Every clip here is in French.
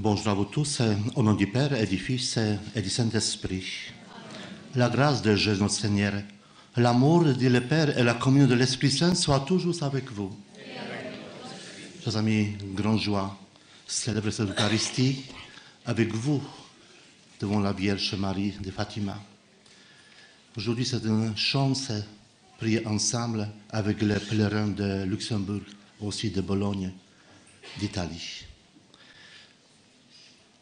Bonjour à vous tous, au nom du Père et du Fils et du Saint-Esprit. La grâce de Jésus notre Seigneur, l'amour de Dieu le Père et la communion de l'Esprit Saint soient toujours avec vous. Chers amis, grande joie, célébrer cette Eucharistie avec vous devant la Vierge Marie de Fatima. Aujourd'hui, c'est une chance de prier ensemble avec les pèlerins de Luxembourg, aussi de Bologne, d'Italie.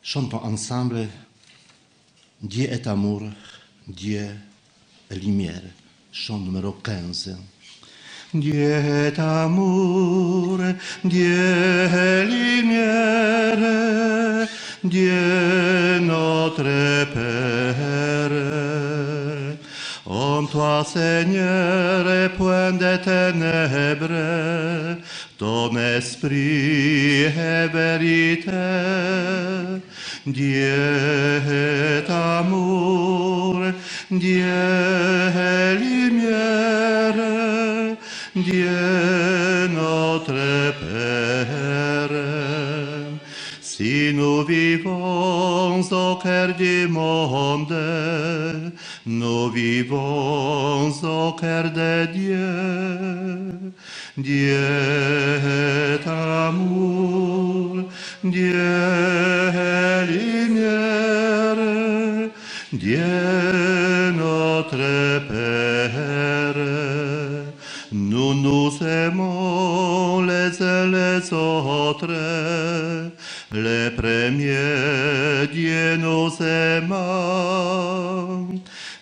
Chantons ensemble Dieu est amour, Dieu est lumière. Chant numéro 15. Dieu est amour, Dieu est lumière, Dieu notre Père. En toi, Seigneur, est point de ténèbres, ton esprit est vérité. Dieu est amour, Dieu est lumière, Dieu notre Père. Si nous vivons au cœur du monde, nous vivons au cœur de Dieu. Dieu est amour, Dieu est lumière, Dieu notre Père. Nous nous aimons les uns les autres, les premiers Dieu nous aima.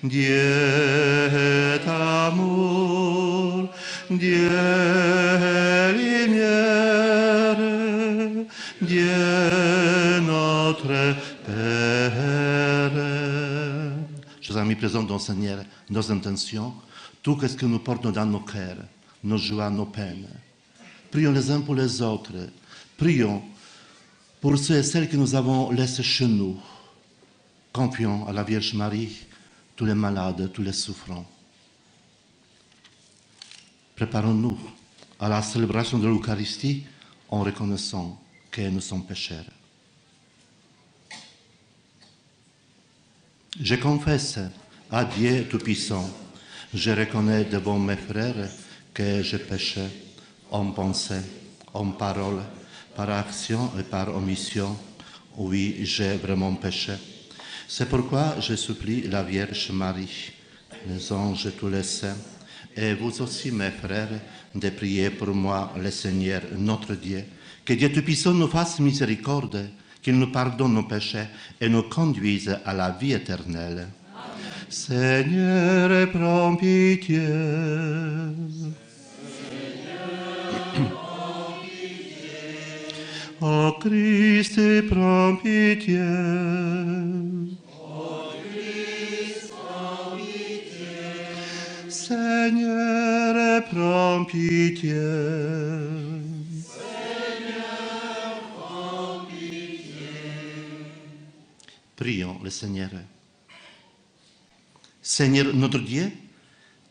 Dieu est amour, Dieu est lumière, Dieu notre Père. Chers amis présents dans le Seigneur, nos intentions, tout ce que nous portons dans nos cœurs, nos joies, nos peines. Prions les uns pour les autres. Prions pour ceux et celles que nous avons laissés chez nous. Confions à la Vierge Marie tous les malades, tous les souffrants. Préparons-nous à la célébration de l'Eucharistie en reconnaissant que nous sommes pécheurs. Je confesse à Dieu Tout-Puissant, je reconnais devant mes frères que j'ai péché en pensée, en parole, par action et par omission. Oui, j'ai vraiment péché. C'est pourquoi je supplie la Vierge Marie, les anges et tous les saints, et vous aussi, mes frères, de prier pour moi, le Seigneur, notre Dieu, que Dieu Tout-Puissant nous fasse miséricorde, qu'il nous pardonne nos péchés et nous conduise à la vie éternelle. Amen. Seigneur, prends pitié. Ô Christ, prends pitié. Ô Christ, prends pitié. Seigneur, prends pitié. Seigneur, prends pitié. Prions le Seigneur. Seigneur notre Dieu,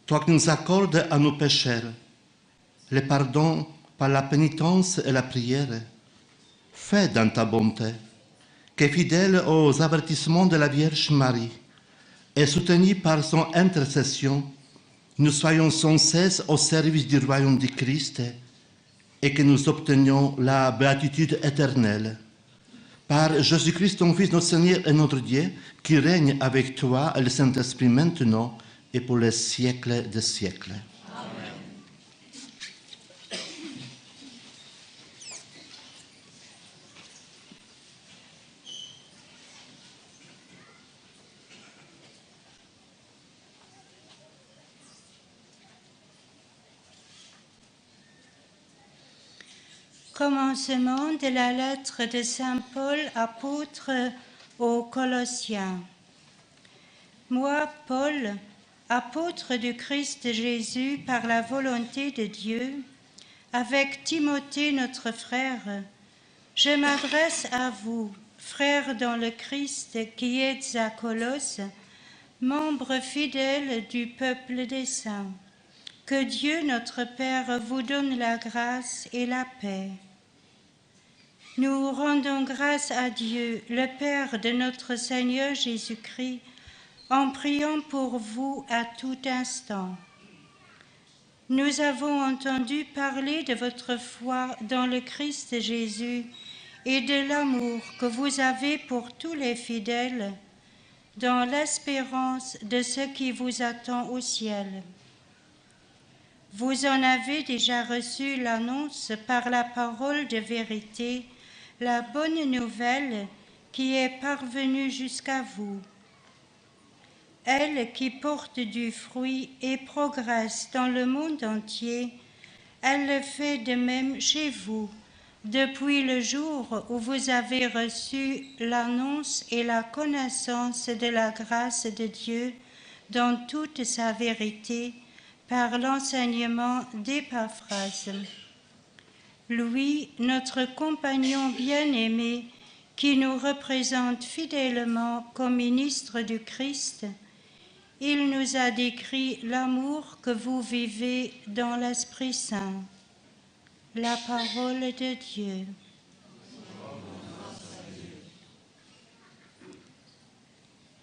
toi qui nous accordes à nos pécheurs le pardon par la pénitence et la prière, fais dans ta bonté que, fidèle aux avertissements de la Vierge Marie et soutenu par son intercession, nous soyons sans cesse au service du royaume du Christ et que nous obtenions la béatitude éternelle. Par Jésus-Christ, ton Fils, notre Seigneur et notre Dieu, qui règne avec toi et le Saint-Esprit maintenant et pour les siècles des siècles. Commencement de la lettre de Saint Paul, apôtre aux Colossiens. Moi, Paul, apôtre du Christ Jésus par la volonté de Dieu, avec Timothée notre frère, je m'adresse à vous, frères dans le Christ qui êtes à Colosse, membres fidèles du peuple des saints. Que Dieu notre Père vous donne la grâce et la paix. Nous rendons grâce à Dieu, le Père de notre Seigneur Jésus-Christ, en priant pour vous à tout instant. Nous avons entendu parler de votre foi dans le Christ Jésus et de l'amour que vous avez pour tous les fidèles, dans l'espérance de ce qui vous attend au ciel. Vous en avez déjà reçu l'annonce par la parole de vérité, la bonne nouvelle qui est parvenue jusqu'à vous. Elle qui porte du fruit et progresse dans le monde entier, elle le fait de même chez vous, depuis le jour où vous avez reçu l'annonce et la connaissance de la grâce de Dieu dans toute sa vérité, par l'enseignement d'Épaphras. Lui, notre compagnon bien-aimé, qui nous représente fidèlement comme ministre du Christ, il nous a décrit l'amour que vous vivez dans l'Esprit Saint. La parole de Dieu.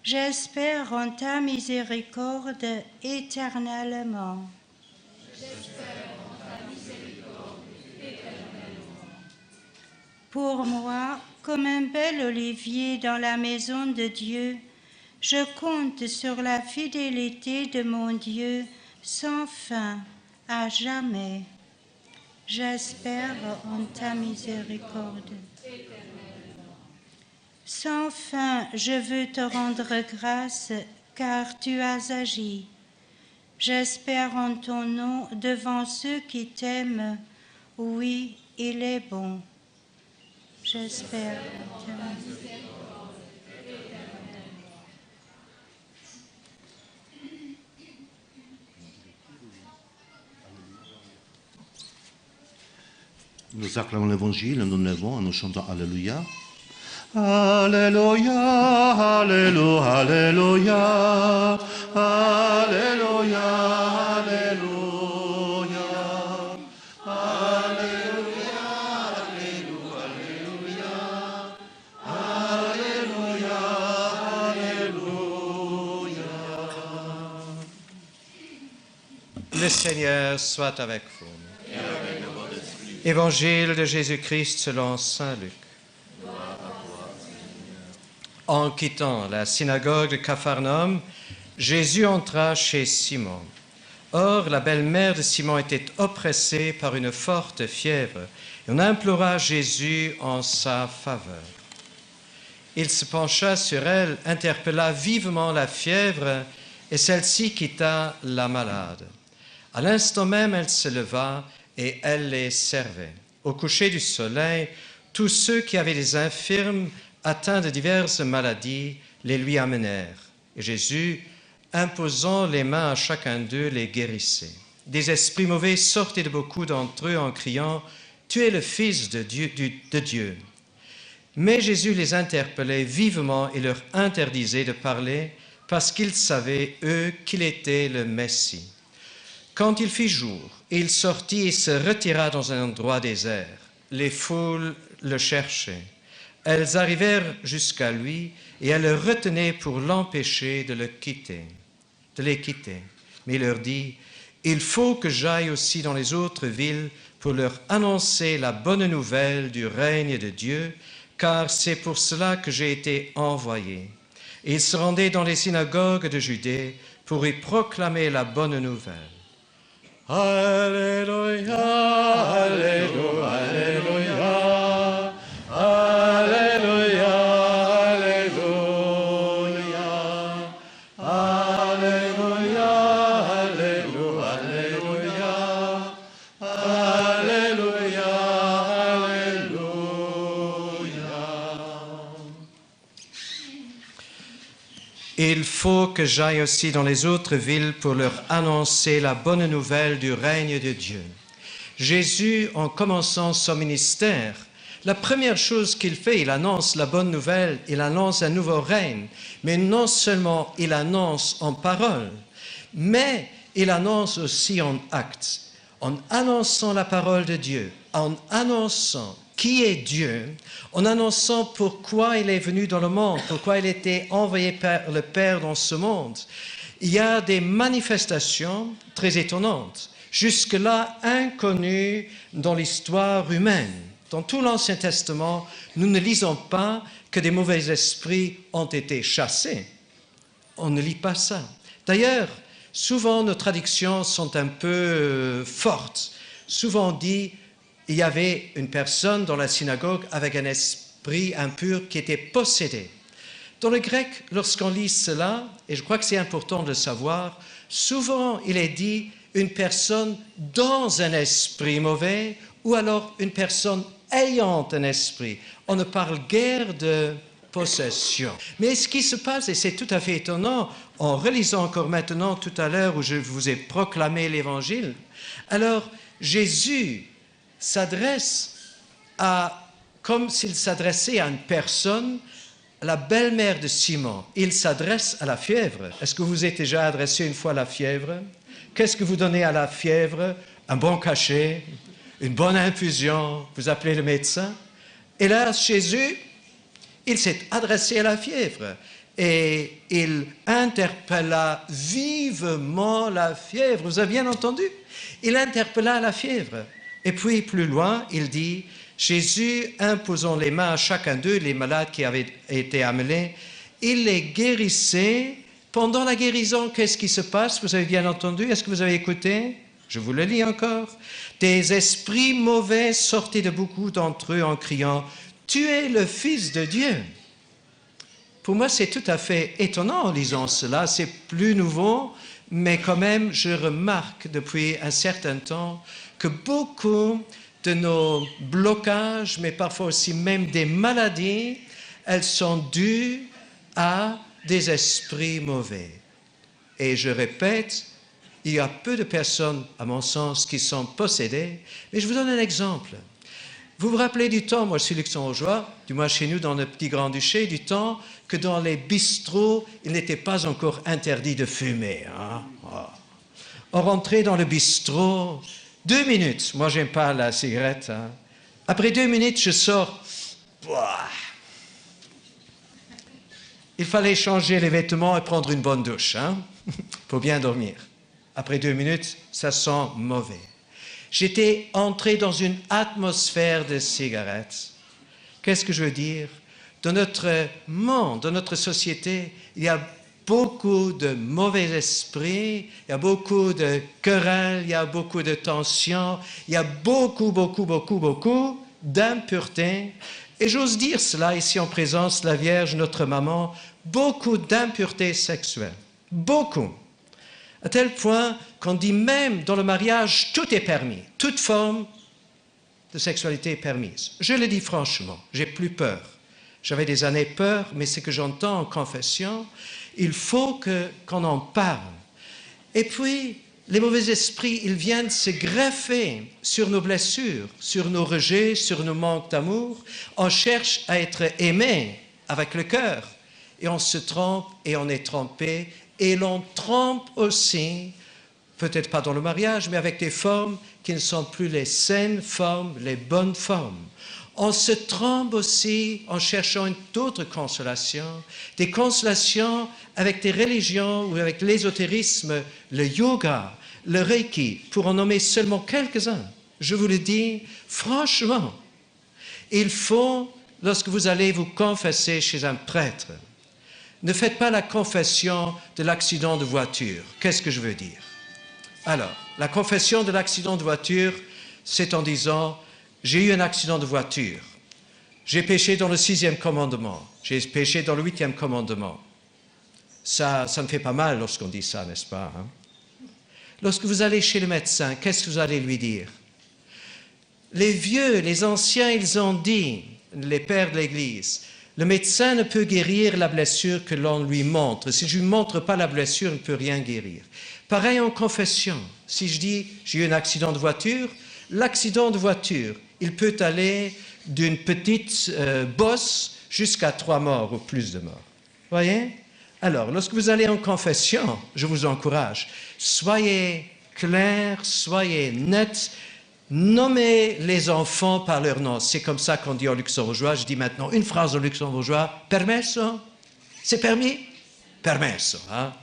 J'espère en ta miséricorde éternellement. Pour moi, comme un bel olivier dans la maison de Dieu, je compte sur la fidélité de mon Dieu sans fin, à jamais. J'espère en ta miséricorde. Sans fin, je veux te rendre grâce, car tu as agi. J'espère en ton nom devant ceux qui t'aiment. Oui, il est bon. J'espère en ta miséricorde. Nous acclamons l'Évangile, nous nous levons et nous chantons Alléluia. Alléluia, Alléluia, Alléluia, Alléluia, Alléluia, Alléluia, Alléluia, Alléluia. Le Seigneur soit avec vous. Évangile de Jésus-Christ selon saint Luc. En quittant la synagogue de Capharnaüm, Jésus entra chez Simon. Or, la belle-mère de Simon était oppressée par une forte fièvre, et on implora Jésus en sa faveur. Il se pencha sur elle, interpella vivement la fièvre, et celle-ci quitta la malade. À l'instant même, elle se leva, et elle les servait. Au coucher du soleil, tous ceux qui avaient des infirmes atteints de diverses maladies les lui amenèrent. Et Jésus, imposant les mains à chacun d'eux, les guérissait. Des esprits mauvais sortaient de beaucoup d'entre eux en criant « Tu es le Fils de Dieu ». Mais Jésus les interpellait vivement et leur interdisait de parler parce qu'ils savaient, eux, qu'il était le Messie. Quand il fit jour, il sortit et se retira dans un endroit désert. Les foules le cherchaient. Elles arrivèrent jusqu'à lui et elles le retenaient pour l'empêcher de les quitter. Mais il leur dit, « Il faut que j'aille aussi dans les autres villes pour leur annoncer la bonne nouvelle du règne de Dieu, car c'est pour cela que j'ai été envoyé. » Et il se rendait dans les synagogues de Judée pour y proclamer la bonne nouvelle. Alléluia, Alléluia, Alléluia, Alléluia, Alléluia, Alléluia, Alléluia, Alléluia, Alléluia. Il faut que j'aille aussi dans les autres villes pour leur annoncer la bonne nouvelle du règne de Dieu. Jésus, en commençant son ministère, la première chose qu'il fait, il annonce la bonne nouvelle, il annonce un nouveau règne. Mais non seulement il annonce en parole, mais il annonce aussi en actes. En annonçant la parole de Dieu, en annonçant qui est Dieu, en annonçant pourquoi il est venu dans le monde, pourquoi il était envoyé par le Père dans ce monde, il y a des manifestations très étonnantes, jusque-là inconnues dans l'histoire humaine. Dans tout l'Ancien Testament, nous ne lisons pas que des mauvais esprits ont été chassés. On ne lit pas ça. D'ailleurs, souvent nos traductions sont un peu fortes. Souvent on dit il y avait une personne dans la synagogue avec un esprit impur qui était possédé. Dans le grec, lorsqu'on lit cela, et je crois que c'est important de le savoir, souvent il est dit une personne dans un esprit mauvais ou alors une personne ayant un esprit. On ne parle guère de possession. Mais ce qui se passe, et c'est tout à fait étonnant, en relisant encore maintenant tout à l'heure où je vous ai proclamé l'Évangile, alors Jésus s'adresse comme s'il s'adressait à une personne, la belle-mère de Simon. Il s'adresse à la fièvre. Est-ce que vous vous êtes déjà adressé une fois à la fièvre? Qu'est-ce que vous donnez à la fièvre? Un bon cachet, une bonne infusion, vous appelez le médecin. Et là, Jésus, il s'est adressé à la fièvre et il interpella vivement la fièvre. Vous avez bien entendu? Il interpella la fièvre. Et puis, plus loin, il dit, Jésus, imposant les mains à chacun d'eux, les malades qui avaient été amenés, il les guérissait. Pendant la guérison, qu'est-ce qui se passe? Vous avez bien entendu? Est-ce que vous avez écouté? Je vous le lis encore. Des esprits mauvais sortaient de beaucoup d'entre eux en criant, « Tu es le Fils de Dieu !» Pour moi, c'est tout à fait étonnant en lisant cela. C'est plus nouveau, mais quand même, je remarque depuis un certain temps que beaucoup de nos blocages, mais parfois aussi même des maladies, elles sont dues à des esprits mauvais. Et je répète, il y a peu de personnes, à mon sens, qui sont possédées. Mais je vous donne un exemple. Vous vous rappelez du temps, moi je suis luxembourgeois, du moins chez nous dans le petit Grand-Duché, du temps que dans les bistrots, il n'était pas encore interdit de fumer. Hein? On rentrait dans le bistrot, 2 minutes, moi j'aime pas la cigarette. Hein? Après 2 minutes, je sors. Ouah. Il fallait changer les vêtements et prendre une bonne douche, hein? Pour bien dormir. Après 2 minutes, ça sent mauvais. J'étais entré dans une atmosphère de cigarettes. Qu'est-ce que je veux dire? Dans notre monde, dans notre société, il y a beaucoup de mauvais esprits, il y a beaucoup de querelles, il y a beaucoup de tensions, il y a beaucoup d'impureté. Et j'ose dire cela ici en présence de la Vierge, notre maman, beaucoup d'impureté sexuelle. Beaucoup. À tel point qu'on dit même dans le mariage, tout est permis. Toute forme de sexualité est permise. Je le dis franchement, j'ai plus peur. J'avais des années peur, mais ce que j'entends en confession, il faut qu'on en parle. Et puis, les mauvais esprits, ils viennent se greffer sur nos blessures, sur nos rejets, sur nos manques d'amour. On cherche à être aimé avec le cœur. Et on se trompe et on est trompé. Et l'on trompe aussi, peut-être pas dans le mariage, mais avec des formes qui ne sont plus les saines formes, les bonnes formes. On se trompe aussi en cherchant d'autres consolations, des consolations avec des religions ou avec l'ésotérisme, le yoga, le reiki, pour en nommer seulement quelques-uns. Je vous le dis franchement, il faut, lorsque vous allez vous confesser chez un prêtre, ne faites pas la confession de l'accident de voiture. Qu'est-ce que je veux dire? Alors, la confession de l'accident de voiture, c'est en disant « J'ai eu un accident de voiture. J'ai péché dans le 6e commandement. J'ai péché dans le 8e commandement. » Ça ne fait pas mal lorsqu'on dit ça, n'est-ce pas? Hein? Lorsque vous allez chez le médecin, qu'est-ce que vous allez lui dire? Les vieux, les anciens, ils ont dit, les pères de l'Église, le médecin ne peut guérir la blessure que l'on lui montre. Si je ne lui montre pas la blessure, il ne peut rien guérir. Pareil en confession. Si je dis, j'ai eu un accident de voiture, l'accident de voiture, il peut aller d'une petite bosse jusqu'à 3 morts ou plus de morts. Voyez? Alors, lorsque vous allez en confession, je vous encourage, soyez clair, soyez net, nommez les enfants par leur nom. C'est comme ça qu'on dit en luxembourgeois. Je dis maintenant une phrase en luxembourgeois. Permesso? C'est permis? Permesso. Hein?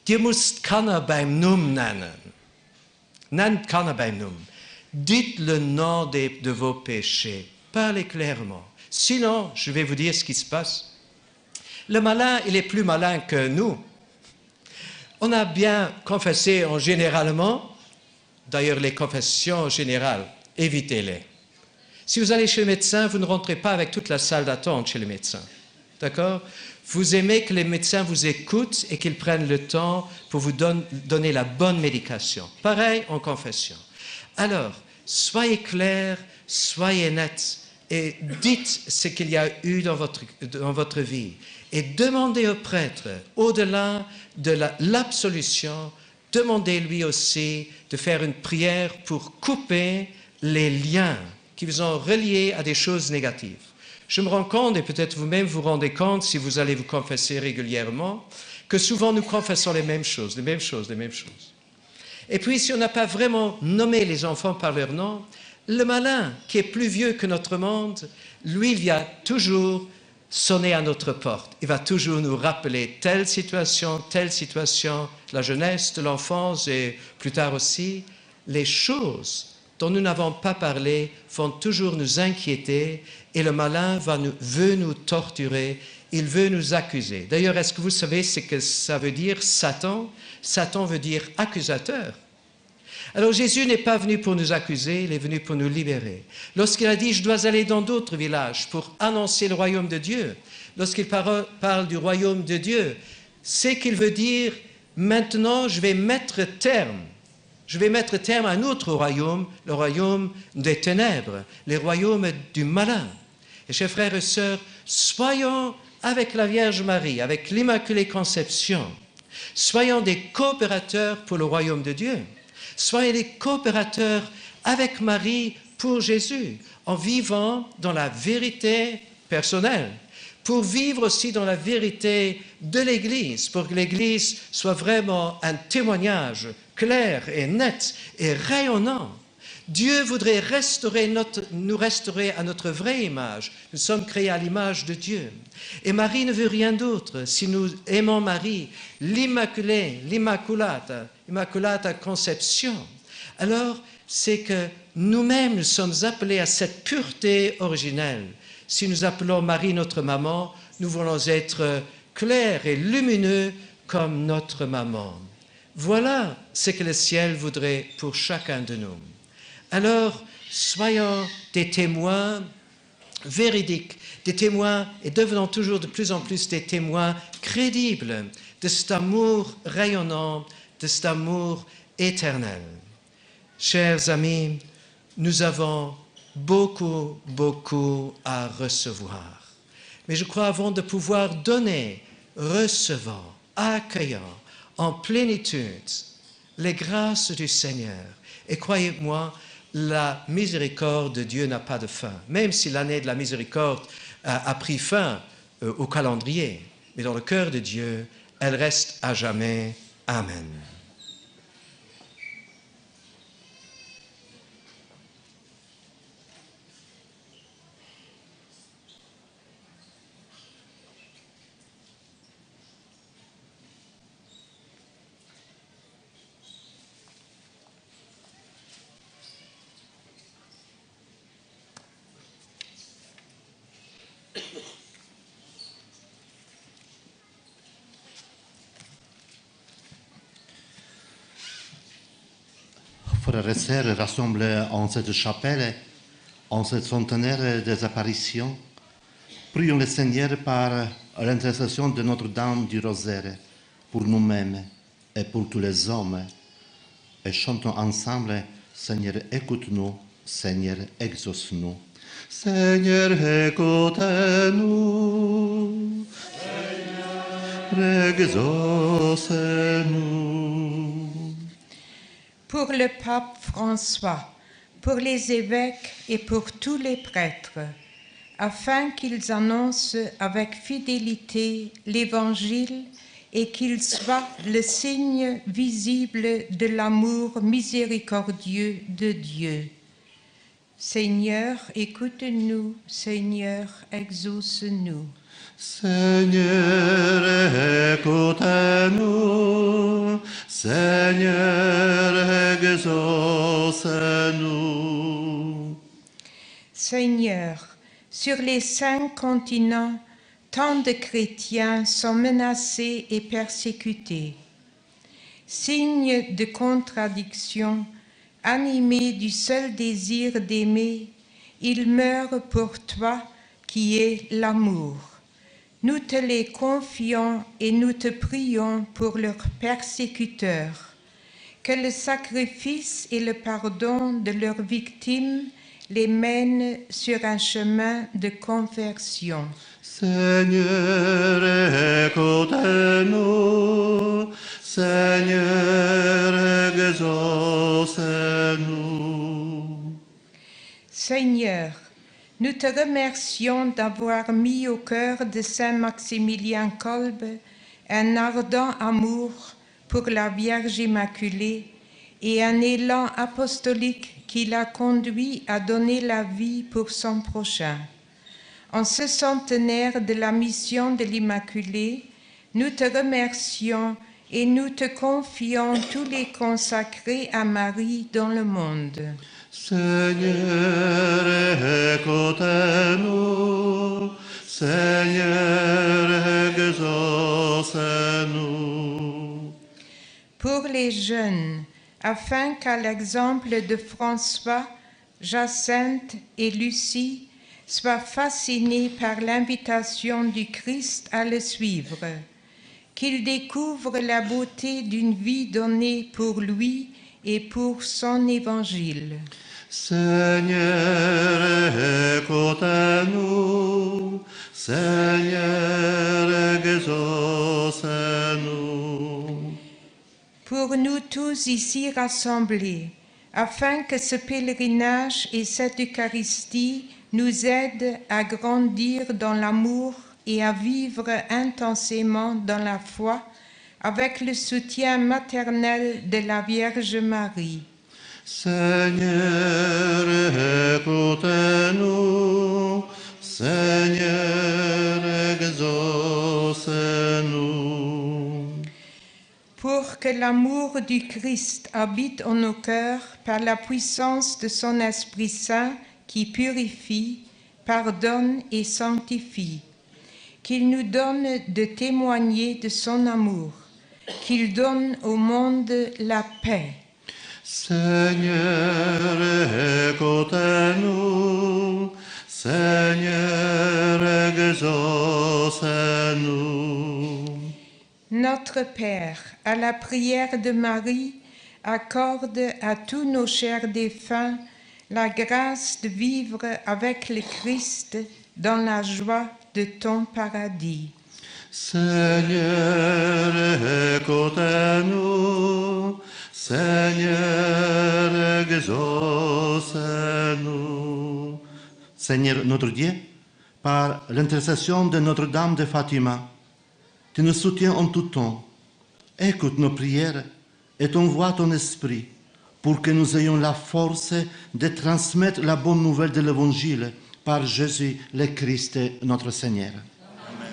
Ihr müsst Kanner beim Namen nennen. Nennt Kanner beim Namen. Dites le nom de vos péchés. Parlez clairement. Sinon, je vais vous dire ce qui se passe. Le malin, il est plus malin que nous. On a bien confessé en généralement, d'ailleurs les confessions générales, évitez-les. Si vous allez chez le médecin, vous ne rentrez pas avec toute la salle d'attente chez le médecin. D'accord? Vous aimez que les médecins vous écoutent et qu'ils prennent le temps pour vous donner la bonne médication. Pareil en confession. Alors, soyez clairs, soyez nets et dites ce qu'il y a eu dans votre vie. Et demandez au prêtre, au-delà de l'absolution, demandez-lui aussi de faire une prière pour couper les liens qui vous ont reliés à des choses négatives. Je me rends compte, et peut-être vous-même vous rendez compte, si vous allez vous confesser régulièrement, que souvent nous confessons les mêmes choses. Et puis, si on n'a pas vraiment nommé les enfants par leur nom, le malin, qui est plus vieux que notre monde, lui, il vient toujours sonner à notre porte. Il va toujours nous rappeler telle situation, la jeunesse, de l'enfance et plus tard aussi, les choses dont nous n'avons pas parlé vont toujours nous inquiéter et le malin veut nous torturer, il veut nous accuser. D'ailleurs, est-ce que vous savez ce que ça veut dire, Satan? Satan veut dire accusateur. Alors Jésus n'est pas venu pour nous accuser, il est venu pour nous libérer. Lorsqu'il a dit « je dois aller dans d'autres villages pour annoncer le royaume de Dieu », lorsqu'il parle du royaume de Dieu, c'est qu'il veut dire « maintenant je vais mettre terme à un autre royaume, le royaume des ténèbres, le royaume du malin. » Et chers frères et sœurs, soyons avec la Vierge Marie, avec l'Immaculée Conception, soyons des coopérateurs pour le royaume de Dieu. Soyez des coopérateurs avec Marie pour Jésus, en vivant dans la vérité personnelle, pour vivre aussi dans la vérité de l'Église, pour que l'Église soit vraiment un témoignage clair et net et rayonnant. Dieu voudrait nous restaurer à notre vraie image. Nous sommes créés à l'image de Dieu. Et Marie ne veut rien d'autre. Si nous aimons Marie, l'Immaculata Conception, alors c'est que nous-mêmes nous sommes appelés à cette pureté originelle. Si nous appelons Marie notre maman, nous voulons être clairs et lumineux comme notre maman. Voilà ce que le ciel voudrait pour chacun de nous. Alors, soyons des témoins véridiques, des témoins, et devenons toujours de plus en plus des témoins crédibles de cet amour rayonnant, de cet amour éternel. Chers amis, nous avons beaucoup à recevoir. Mais je crois avant de pouvoir donner, recevant, accueillant en plénitude les grâces du Seigneur. Et croyez-moi, la miséricorde de Dieu n'a pas de fin, même si l'année de la miséricorde a pris fin au calendrier. Mais dans le cœur de Dieu, elle reste à jamais. Amen. Frères et sœurs rassemblés en cette chapelle, en cette centenaire des apparitions, prions le Seigneur par l'intercession de Notre-Dame du Rosaire pour nous-mêmes et pour tous les hommes. Et chantons ensemble, Seigneur, écoute-nous, Seigneur, exauce-nous. Seigneur, écoute-nous, Seigneur, exauce-nous. Pour le pape François, pour les évêques et pour tous les prêtres, afin qu'ils annoncent avec fidélité l'Évangile et qu'il soit le signe visible de l'amour miséricordieux de Dieu. Seigneur, écoute-nous. Seigneur, exauce-nous. Seigneur, écoute-nous. Seigneur, exauce-nous. Seigneur, sur les 5 continents, tant de chrétiens sont menacés et persécutés. Signe de contradiction, animés du seul désir d'aimer, ils meurent pour toi qui es l'amour. Nous te les confions et nous te prions pour leurs persécuteurs. Que le sacrifice et le pardon de leurs victimes les mènent sur un chemin de conversion. Seigneur, écoute-nous. Seigneur, exauce-nous. Seigneur, nous te remercions d'avoir mis au cœur de Saint Maximilien Kolbe un ardent amour pour la Vierge Immaculée et un élan apostolique qui l'a conduit à donner la vie pour son prochain. En ce centenaire de la mission de l'Immaculée, nous te remercions et nous te confions tous les consacrés à Marie dans le monde. Seigneur, écoute-nous. Seigneur, exauce-nous. Pour les jeunes, afin qu'à l'exemple de François, Jacinthe et Lucie, soient fascinés par l'invitation du Christ à le suivre, qu'ils découvrent la beauté d'une vie donnée pour lui et pour son évangile. Seigneur, écoute-nous. Seigneur, exauce-nous. Pour nous tous ici rassemblés, afin que ce pèlerinage et cette Eucharistie nous aident à grandir dans l'amour et à vivre intensément dans la foi avec le soutien maternel de la Vierge Marie. Seigneur, écoute-nous. Seigneur, exauce-nous. Pour que l'amour du Christ habite en nos cœurs par la puissance de son Esprit Saint qui purifie, pardonne et sanctifie, qu'il nous donne de témoigner de son amour, qu'il donne au monde la paix. Seigneur, écoute-nous. Seigneur, exauce-nous. Notre Père, à la prière de Marie, accorde à tous nos chers défunts la grâce de vivre avec le Christ dans la joie de ton paradis. Seigneur, écoute-nous. Seigneur, exauce-nous. Seigneur notre Dieu, par l'intercession de Notre-Dame de Fatima, tu nous soutiens en tout temps. Écoute nos prières et t'envoie ton esprit pour que nous ayons la force de transmettre la bonne nouvelle de l'Évangile par Jésus le Christ, notre Seigneur. Amen.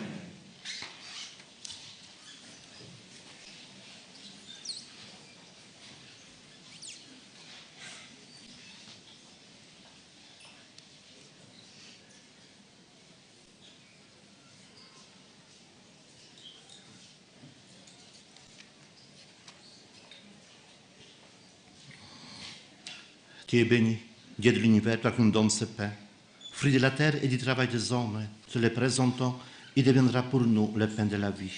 Tu es béni, Dieu de l'univers, toi qui nous donnes ce pain. Fruit de la terre et du travail des hommes, te le présentons, il deviendra pour nous le pain de la vie.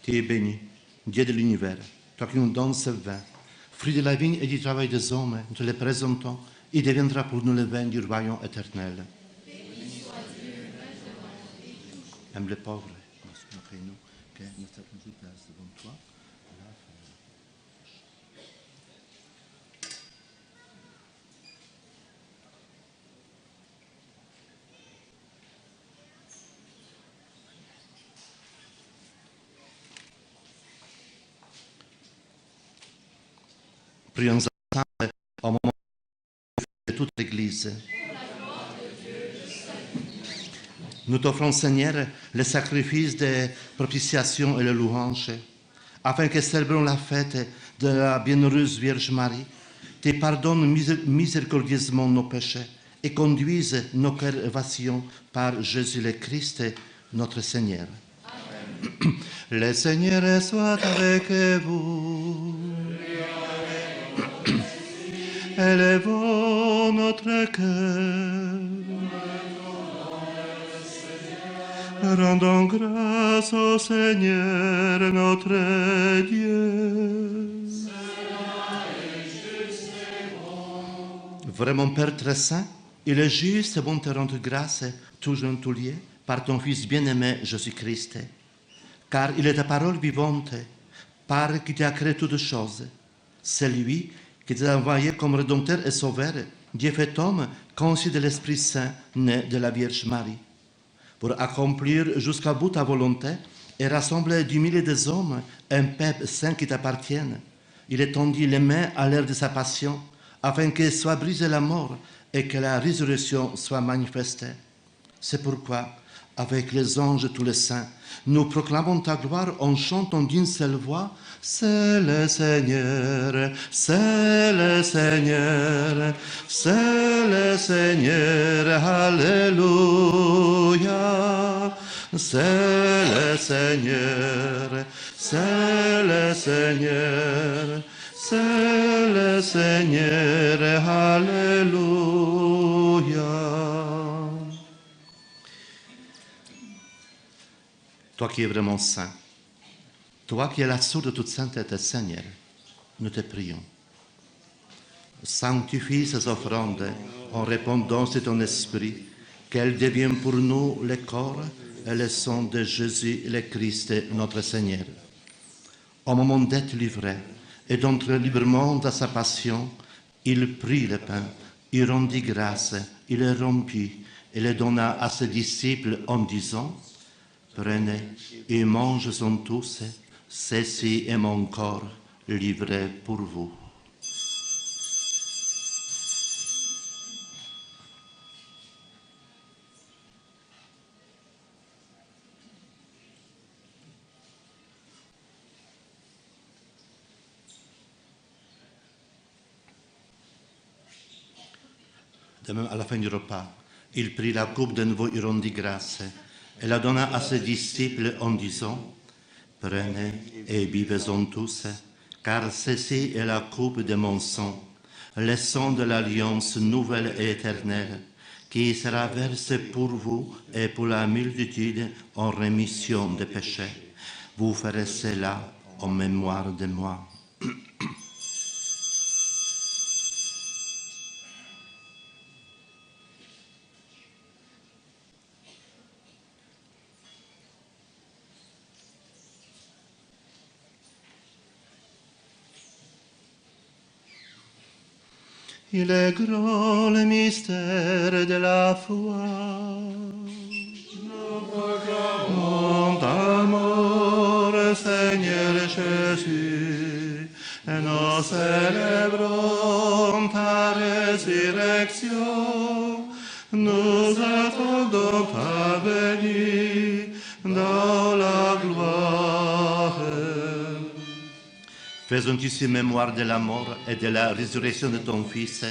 Tu es béni, Dieu de l'univers, toi qui nous donnes ce vin. Fruit de la vigne et du travail des hommes, nous te le présentons, il deviendra pour nous le vin du royaume éternel. Même les pauvres, après nous, que nous sommes une place devant toi. Prions ensemble au moment de toute l'Église. Nous t'offrons, Seigneur, le sacrifice de propitiation et le louange, afin que célébrons la fête de la bienheureuse Vierge Marie, te pardonne miséricordieusement nos péchés et conduise nos cœurs vacillants par Jésus le Christ, notre Seigneur. Amen. Le Seigneur soit avec vous. Élevons notre cœur. Rendons grâce au Seigneur notre Dieu. Vraiment, Père très saint, il est juste et bon de te rendre grâce, toujours en tout lieu, par ton Fils bien-aimé Jésus-Christ. Car il est ta parole vivante, par qui tu as créé toutes choses. C'est lui qui t'a envoyé comme Rédempteur et Sauveur, Dieu fait homme, conçu de l'Esprit Saint, né de la Vierge Marie, pour accomplir jusqu'à bout ta volonté et rassembler du milieu des hommes un peuple saint qui t'appartienne. Il étendit les mains à l'heure de sa passion, afin que soit brisée la mort et que la résurrection soit manifestée. C'est pourquoi, avec les anges et tous les saints, nous proclamons ta gloire en chantant d'une seule voix: c'est le Seigneur, c'est le Seigneur, c'est le Seigneur, Alléluia. C'est le Seigneur, c'est le Seigneur, c'est le Seigneur, Alléluia. Toi qui es vraiment saint, toi qui es la source de toute sainteté, Seigneur, nous te prions. Sanctifie ces offrandes en répondant sur ton esprit, qu'elles deviennent pour nous le corps et le sang de Jésus le Christ, notre Seigneur. Au moment d'être livré et d'entrer librement dans sa passion, il prit le pain, il rendit grâce, il le rompit et le donna à ses disciples en disant: prenez et mangez-en tous, ceci est mon corps livré pour vous. De même, à la fin du repas, il prit la coupe de nouveau, il rendit grâce et la donna à ses disciples en disant: prenez et buvez-en tous, car ceci est la coupe de mon sang, le sang de l'alliance nouvelle et éternelle, qui sera versé pour vous et pour la multitude en rémission des péchés. Vous ferez cela en mémoire de moi. Il est grand le mystère de la foi. Nous proclamons ta mort, Seigneur Jésus, et nous célébrons ta résurrection. Nous attendons ta venue dans la gloire. Faisons ici mémoire de la mort et de la résurrection de ton Fils.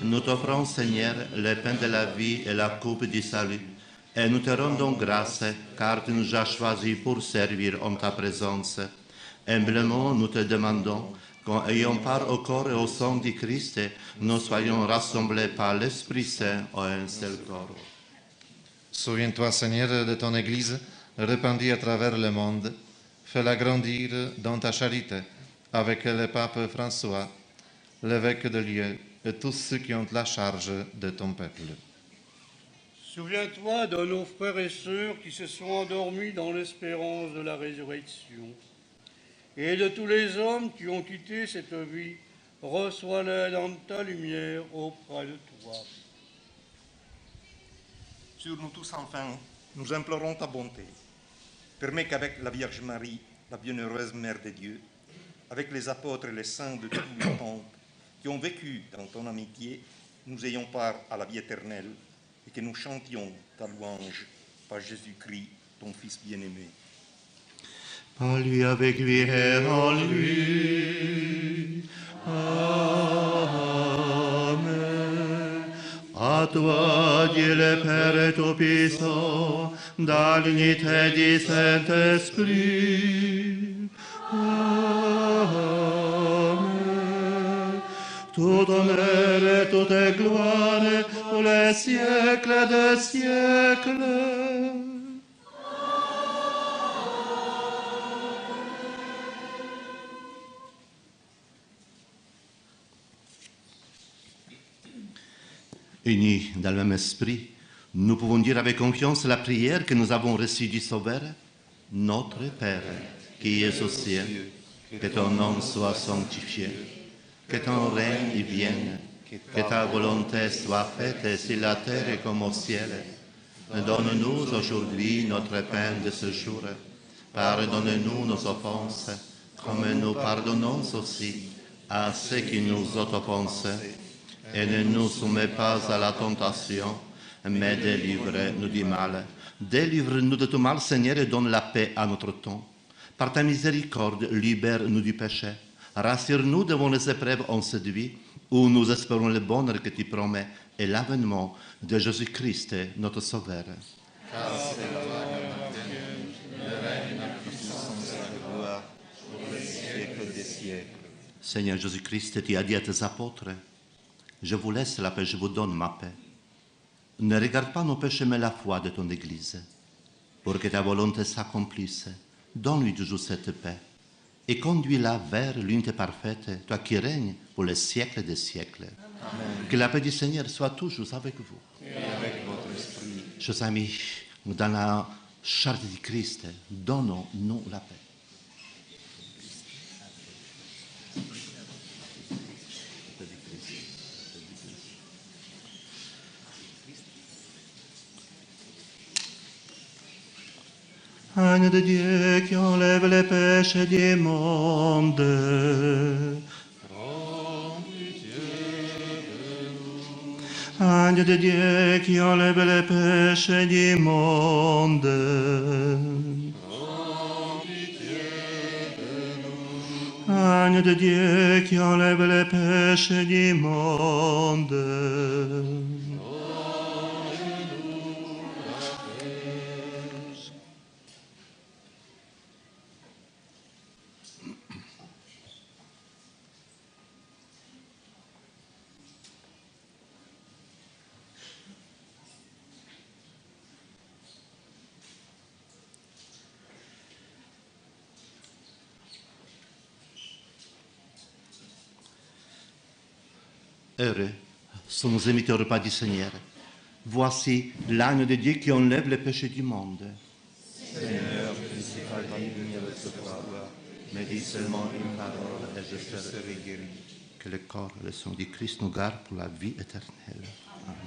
Nous t'offrons, Seigneur, le pain de la vie et la coupe du salut. Et nous te rendons grâce, car tu nous as choisis pour servir en ta présence. Humblement, nous te demandons qu'en ayant part au corps et au sang du Christ, nous soyons rassemblés par l'Esprit Saint en un seul corps. Souviens-toi, Seigneur, de ton Église, répandue à travers le monde. Fais-la grandir dans ta charité, avec le pape François, l'évêque de Lyon, et tous ceux qui ont la charge de ton peuple. Souviens-toi de nos frères et sœurs qui se sont endormis dans l'espérance de la résurrection, et de tous les hommes qui ont quitté cette vie. Reçois-les dans ta lumière auprès de toi. Sur nous tous, enfin, nous implorons ta bonté. Permets qu'avec la Vierge Marie, la bienheureuse Mère de Dieu, avec les apôtres et les saints de tout le temps, qui ont vécu dans ton amitié, nous ayons part à la vie éternelle et que nous chantions ta louange par Jésus-Christ, ton Fils bien-aimé. Par lui, avec lui et en lui. Amen. À toi, Dieu le Père Tout-Puissant, dans l'unité du Saint-Esprit. Amen. Tout honneur et toute gloire pour les siècles des siècles. Unis dans le même esprit, nous pouvons dire avec confiance la prière que nous avons reçue du Sauveur. Notre Père, qui es aux cieux, que ton nom soit sanctifié, que ton règne vienne, que ta volonté soit faite sur la terre comme au ciel. Donne-nous aujourd'hui notre pain de ce jour. Pardonne-nous nos offenses, comme nous pardonnons aussi à ceux qui nous ont offensés. Et ne nous soumets pas à la tentation, mais délivre-nous du mal. Délivre-nous de tout mal, Seigneur, et donne la paix à notre temps. Par ta miséricorde, libère-nous du péché. Rassure-nous devant les épreuves en cette vie, où nous espérons le bonheur que tu promets et l'avènement de Jésus-Christ, notre Sauveur. Car c'est la le règne, la puissance et la gloire pour les siècles des siècles. Seigneur Jésus-Christ, tu as dit à tes apôtres, je vous laisse la paix, je vous donne ma paix. Ne regarde pas nos péchés, mais la foi de ton Église. Pour que ta volonté s'accomplisse, donne-lui toujours cette paix et conduis-la vers l'unité parfaite, toi qui règnes pour les siècles des siècles. Amen. Que la paix du Seigneur soit toujours avec vous. Et avec votre esprit. Chers amis, dans la charte du Christ, donnons-nous la paix. Agneau de Dieu qui enlève les péchés du monde. Agneau de Dieu qui enlève les péchés du monde. Agneau de Dieu qui enlève les péchés du monde. Heureux sont nos invités au repas du Seigneur. Voici l'agneau de Dieu qui enlève les péchés du monde. Seigneur, je ne suis pas digne de te voir, mais dis seulement une parole et je serai guéri. Que le corps et le sang du Christ nous gardent pour la vie éternelle. Amen.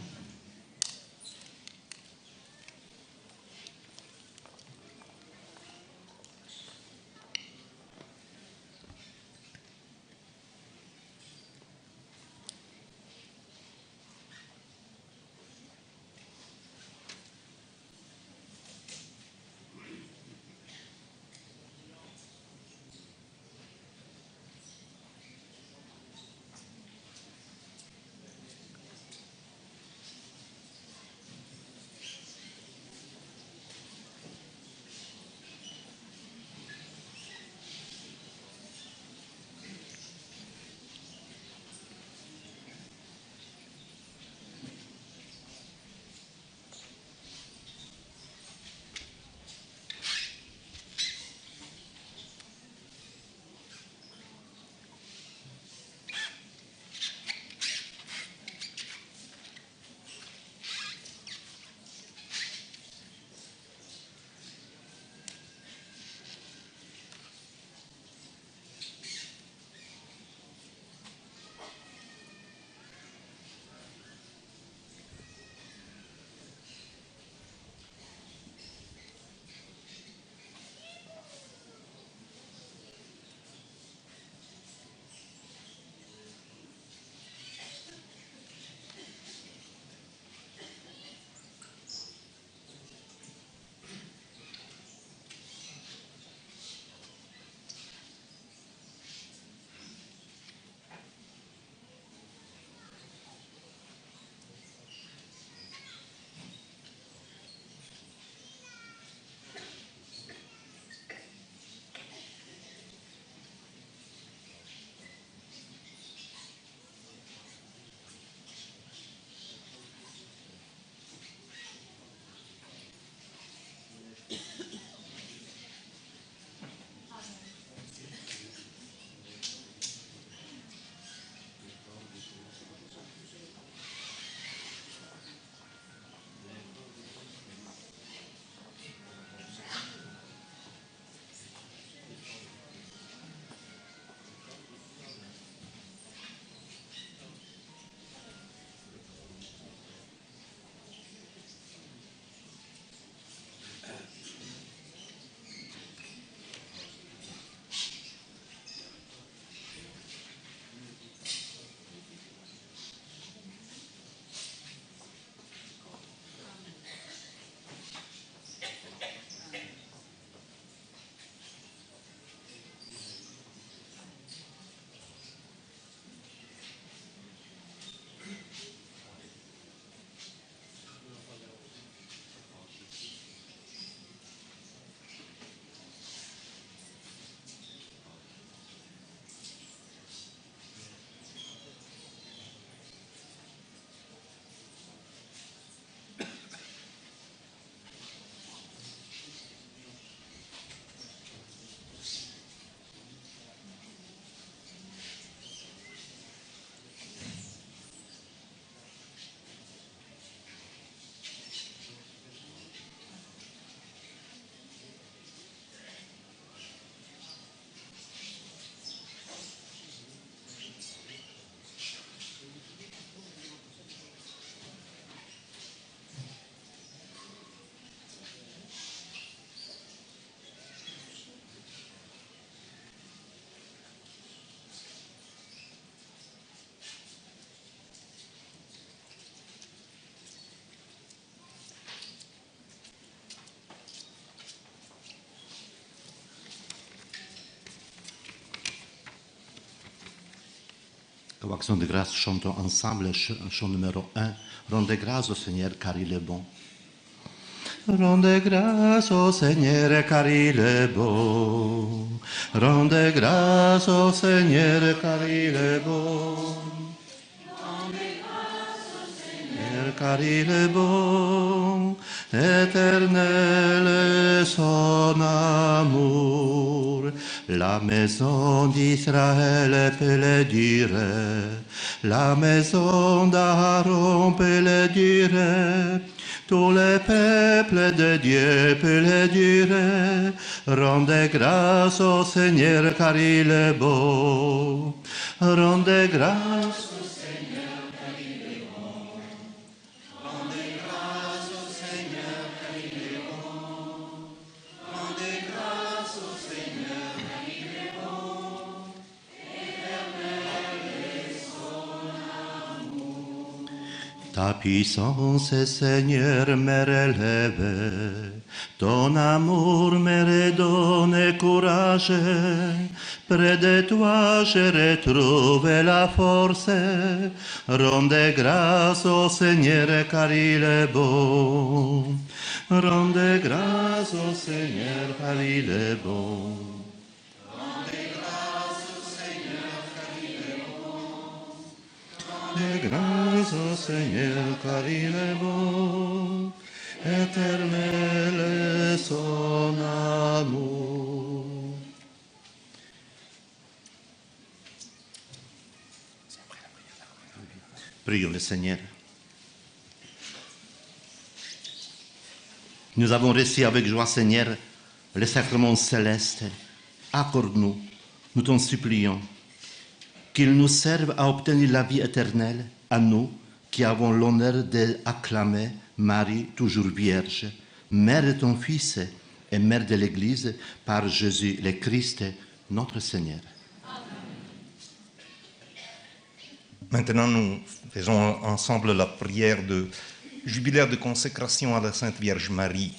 Comme action de grâce, chantons ensemble chant numéro 1. Rendez grâce au Seigneur car il est bon. Rendez grâce au Seigneur car il est bon. Rendez grâce au Seigneur car il est bon. Rendez grâce au Seigneur car il est bon. Éternel est son amour. La maison d'Israël peut le dire. La maison d'Aaron peut le dire. Tous les peuples de Dieu peuvent le dire. Rendez grâce au Seigneur car il est bon. Rendez grâce au Seigneur car il est bon. Rendez grâce au Seigneur car il est bon. Rendez grâce au Seigneur car il est bon. Éternel est son amour. Ta puissance, Seigneur, me relève. Ton amour me redonne courage. Près de toi, je retrouve la force. Rendez grâce au Seigneur car il est bon. Rendez grâce au Seigneur car il est bon. Rendez grâce au Seigneur car il est bon. Rendez grâce au Seigneur car il est bon. Éternel est son amour. Prions le Seigneur. Nous avons reçu avec joie, Seigneur, les sacrements célestes. Accorde-nous, nous t'en supplions, qu'ils nous servent à obtenir la vie éternelle, à nous qui avons l'honneur d'acclamer Marie, toujours vierge, mère de ton Fils et mère de l'Église, par Jésus le Christ, notre Seigneur. Maintenant, nous faisons ensemble la prière de jubilaire de consécration à la Sainte Vierge Marie.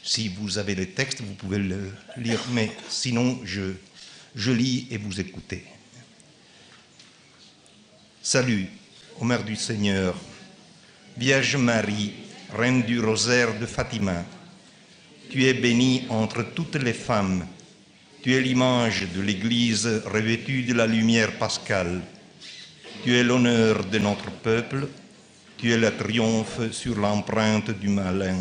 Si vous avez le texte, vous pouvez le lire, mais sinon, je lis et vous écoutez. Salut, ô Mère du Seigneur, Vierge Marie, Reine du rosaire de Fatima, tu es bénie entre toutes les femmes, tu es l'image de l'Église revêtue de la lumière pascale. Tu es l'honneur de notre peuple, tu es le triomphe sur l'empreinte du malin.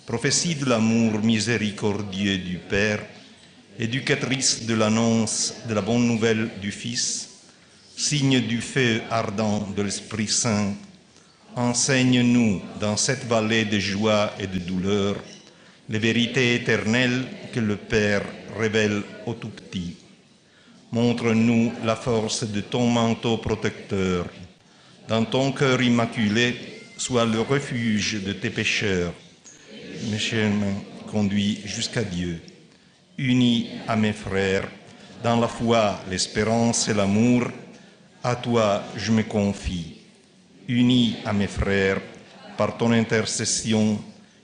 Prophétie de l'amour miséricordieux du Père, éducatrice de l'annonce de la bonne nouvelle du Fils, signe du feu ardent de l'Esprit Saint, enseigne-nous dans cette vallée de joie et de douleur les vérités éternelles que le Père révèle aux tout-petits. Montre-nous la force de ton manteau protecteur. Dans ton cœur immaculé, sois le refuge de tes pécheurs. Mes chemins conduits jusqu'à Dieu. Unis à mes frères, dans la foi, l'espérance et l'amour, à toi je me confie. Unis à mes frères, par ton intercession,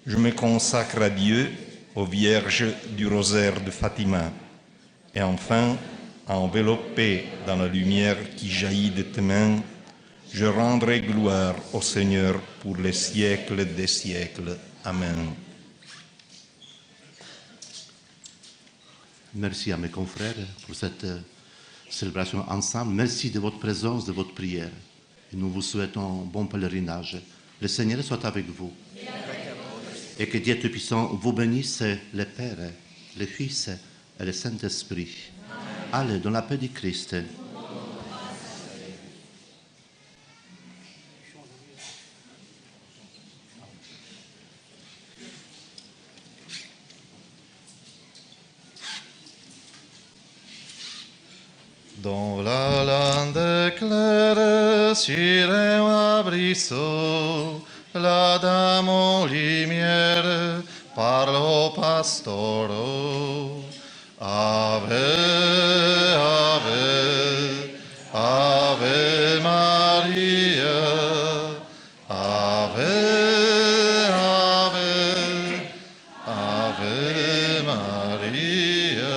je me consacre à Dieu, aux Vierges du rosaire de Fatima. Et enfin, enveloppé dans la lumière qui jaillit de tes mains, je rendrai gloire au Seigneur pour les siècles des siècles. Amen. Merci à mes confrères pour cette célébration ensemble. Merci de votre présence, de votre prière. Et nous vous souhaitons un bon pèlerinage. Le Seigneur soit avec vous. Et que Dieu Tout-Puissant vous bénisse, le Père, le Fils et le Saint-Esprit. Allez, dans la paix du Christ. Dans la lande claire sur un abrisseau, la dame en lumière parle au pastoro. Ave, Ave, Ave Maria, Ave, Ave, Ave Maria,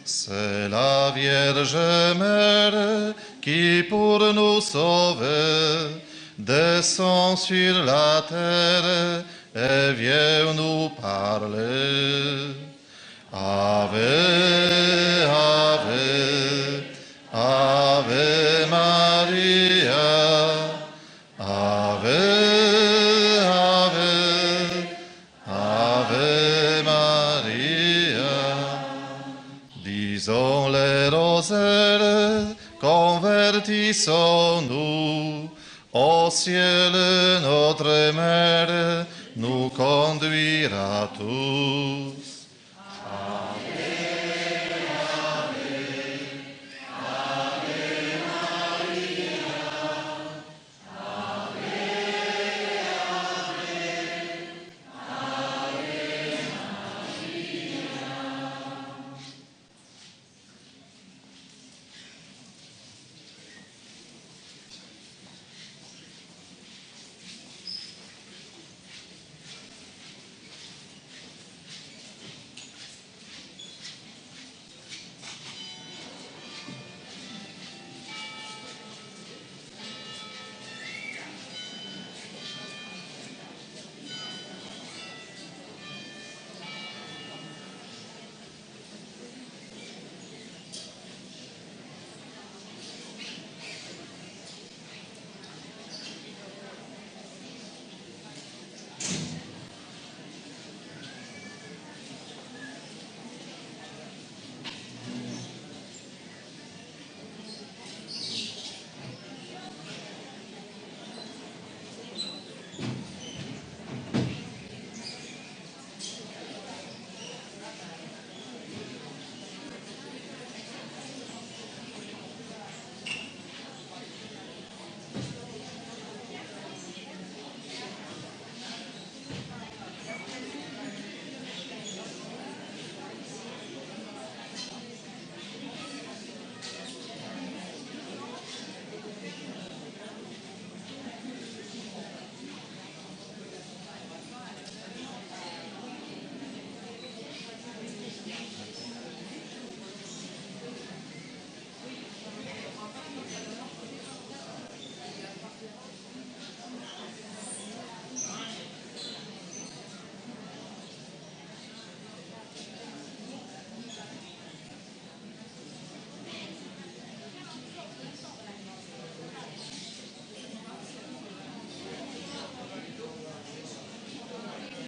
C'est la Vierge Mère qui pour nous sauver descend sur la terre et vient nous parler. Ave, Ave, Ave Maria, Ave, Ave, Ave Maria. Disons les rosaires, convertissons-nous au ciel, notre Mère nous conduira tous.